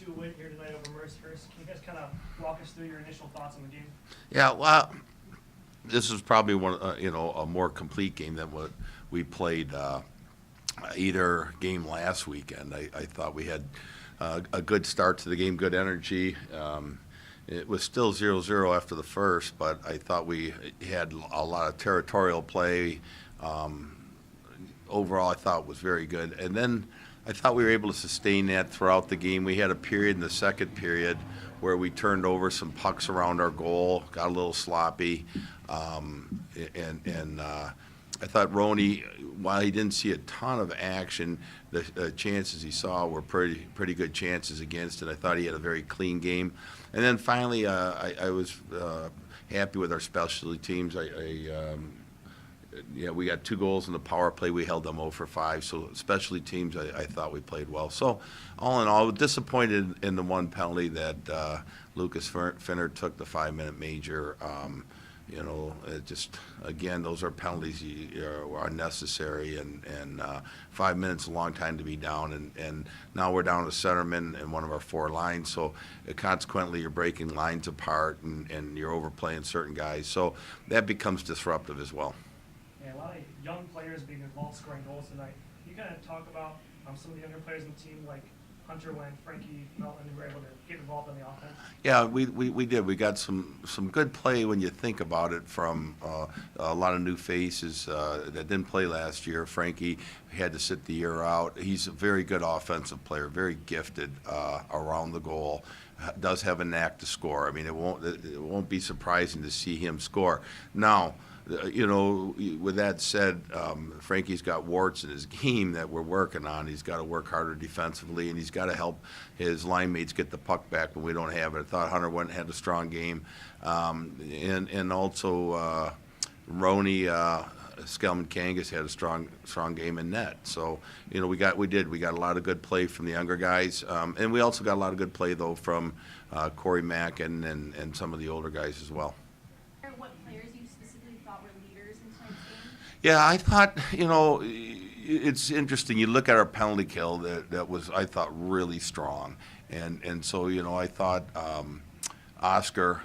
5-2 win here tonight over Mercyhurst. Can you guys kind of walk us through your initial thoughts on the game? Yeah, well, this is probably one, a more complete game than what we played either game last weekend. I thought we had a good start to the game, good energy. It was still 0-0 after the first, but I thought we had a lot of territorial play. Overall, I thought it was very good. And then I thought we were able to sustain that throughout the game. We had a period in the second period where we turned over some pucks around our goal, got a little sloppy, and I thought Roney, while he didn't see a ton of action, the chances he saw were pretty good chances against it. I thought he had a very clean game. And then finally, I was happy with our specialty teams. We got 2 goals in the power play. We held them 0 for 5. So specialty teams, I thought we played well. So all in all, I was disappointed in the one penalty that Lucas Finner took, the 5-minute major. It just, again, those are penalties are unnecessary, and 5 minutes is a long time to be down, and now we're down to centerman in one of our 4 lines, so consequently you're breaking lines apart, and you're overplaying certain guys, so that becomes disruptive as well. Yeah, a lot of young players being involved scoring goals tonight. Can you kind of talk about some of the younger players in the team, like Hunter when Frankie Melton were able to get involved in the offense? Yeah, we did. We got some good play when you think about it from a lot of new faces that didn't play last year. Frankie had to sit the year out. He's a very good offensive player, very gifted around the goal. Does have a knack to score. I mean, it won't be surprising to see him score. Now, with that said, Frankie's got warts in his game that we're working on. He's got to work harder defensively, and he's got to help his line mates get the puck back when we don't have it. I thought Hunter went and had a strong game, and also Roney Skelman-Kangas had a strong game in net. So we got a lot of good play from the younger guys, and we also got a lot of good play though from Corey Mackin and some of the older guys as well. Yeah, I thought, it's interesting. You look at our penalty kill that was, I thought, really strong. And so, I thought Oscar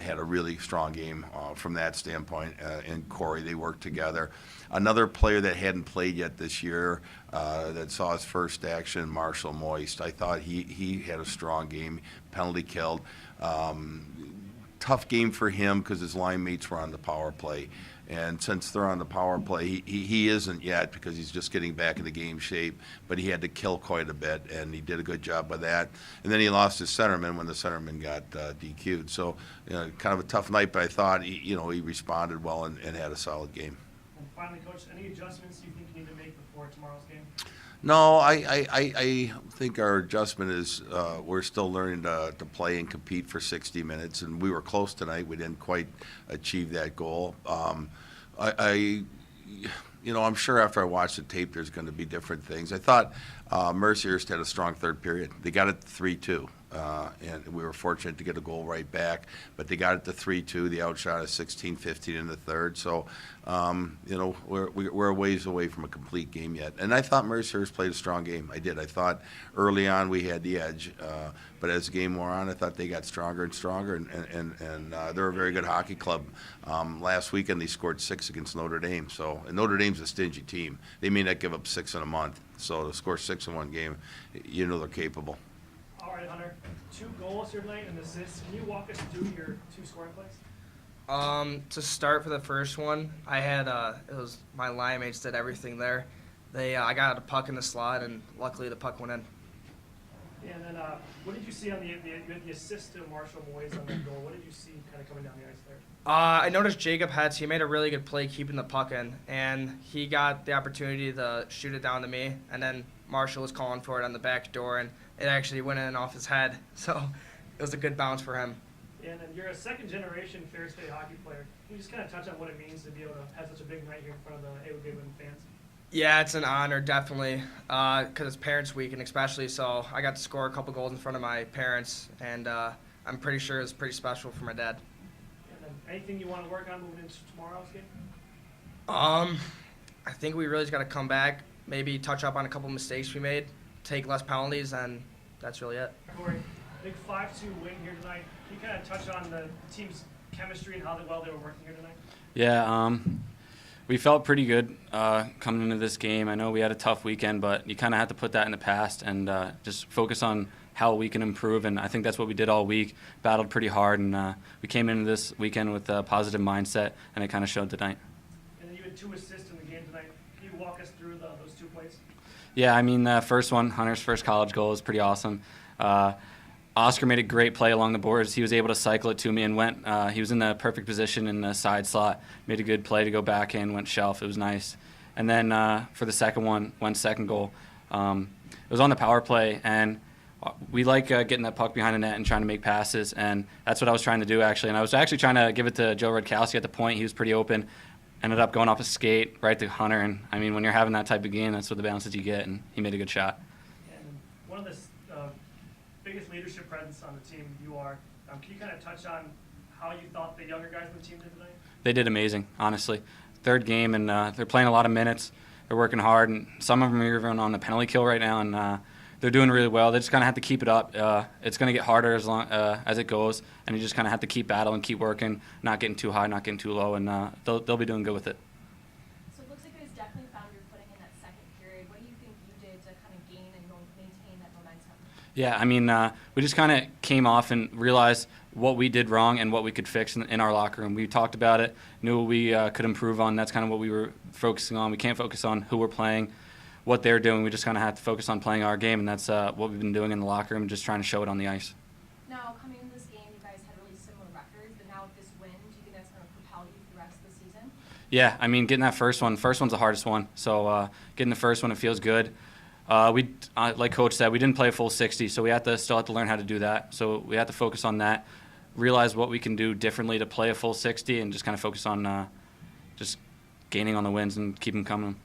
had a really strong game from that standpoint, and Corey, they worked together. Another player that hadn't played yet this year that saw his first action, Marshall Moist, I thought he had a strong game, penalty killed. Tough game for him because his line mates were on the power play. And since they're on the power play, he isn't yet because he's just getting back into game shape, but he had to kill quite a bit, and he did a good job with that. And then he lost his centerman when the centerman got DQ'd. So, kind of a tough night, but I thought he responded well and had a solid game. And finally, Coach, any adjustments you think you need to make before tomorrow's game? No, I think our adjustment is we're still learning to play and compete for 60 minutes, and we were close tonight. We didn't quite achieve that goal. I'm sure after I watch the tape, there's going to be different things. I thought Mercyhurst had a strong third period. They got it 3-2. And we were fortunate to get a goal right back, but they got it to 3-2. The outshot is 16-15 in the third. So, we're a ways away from a complete game yet. And I thought Mercyhurst played a strong game. I did. I thought early on we had the edge, but as the game wore on, I thought they got stronger and stronger. And they're a very good hockey club. Last weekend they scored 6 against Notre Dame. And Notre Dame's a stingy team. They may not give up 6 in a month. So to score 6 in one game, they're capable. All right, Hunter, 2 goals here tonight and assists. Can you walk us through your 2 scoring plays? To start for the first one, I had it was my line mates did everything there. I got a puck in the slot, and luckily the puck went in. And then what did you see on the assist to Marshall Moyes on that goal? What did you see kind of coming down the ice there? I noticed Jacob Hetz, he made a really good play keeping the puck in, and he got the opportunity to shoot it down to me, and then Marshall was calling for it on the back door, and it actually went in off his head, so it was a good bounce for him. And then you're a second-generation Fair State hockey player. Can you just kind of touch on what it means to be able to have such a big night here in front of the AOD fans? Yeah, it's an honor, definitely, because it's Parents' Week, and especially so I got to score a couple goals in front of my parents, and I'm pretty sure it's pretty special for my dad. And then anything you want to work on moving into tomorrow's game? I think we really just got to come back, maybe touch up on a couple mistakes we made, take less penalties, and that's really it. Corey, big 5-2 win here tonight. Can you kind of touch on the team's chemistry and how well they were working here tonight? Yeah, we felt pretty good coming into this game. I know we had a tough weekend, but you kind of have to put that in the past and just focus on how we can improve, and I think that's what we did all week. Battled pretty hard, and we came into this weekend with a positive mindset, and it kind of showed tonight. And then you had 2 assists in the game tonight. Can you walk us through those 2 plays? Yeah, I mean, the first one, Hunter's first college goal, is pretty awesome. Oscar made a great play along the boards. He was able to cycle it to me and went. He was in the perfect position in the side slot. Made a good play to go back in, went shelf. It was nice. And then for the second one, went second goal. It was on the power play, and we like getting that puck behind the net and trying to make passes, and that's what I was trying to do, actually. And I was actually trying to give it to Joe Redkowski at the point. He was pretty open. Ended up going off a skate right to Hunter, and, I mean, when you're having that type of game, that's what the bounces you get, and he made a good shot. And one of the biggest leadership presence on the team you are. Can you kind of touch on how you thought the younger guys on the team did tonight? They did amazing, honestly. Third game, and they're playing a lot of minutes. They're working hard, and some of them are even on the penalty kill right now, and they're doing really well. They just kind of have to keep it up. It's going to get harder as it goes, and you just kind of have to keep battling, keep working, not getting too high, not getting too low, and they'll be doing good with it. So it looks like you guys definitely found your footing in that second period. What do you think you did to kind of gain and maintain that momentum? Yeah, I mean, we just kind of came off and realized what we did wrong and what we could fix in our locker room. We talked about it, knew what we could improve on. That's kind of what we were focusing on. We can't focus on who we're playing, what they're doing. We just kind of have to focus on playing our game, and that's what we've been doing in the locker room, just trying to show it on the ice. Now, coming into this game, you guys had really similar records, but now with this win, do you think that's going to propel you for the rest of the season? Yeah, I mean, getting that first one's the hardest one. So getting the first one, it feels good. Like Coach said, we didn't play a full 60, so we still have to learn how to do that. So we have to focus on that, realize what we can do differently to play a full 60, and just kind of focus on just gaining on the wins and keep them coming.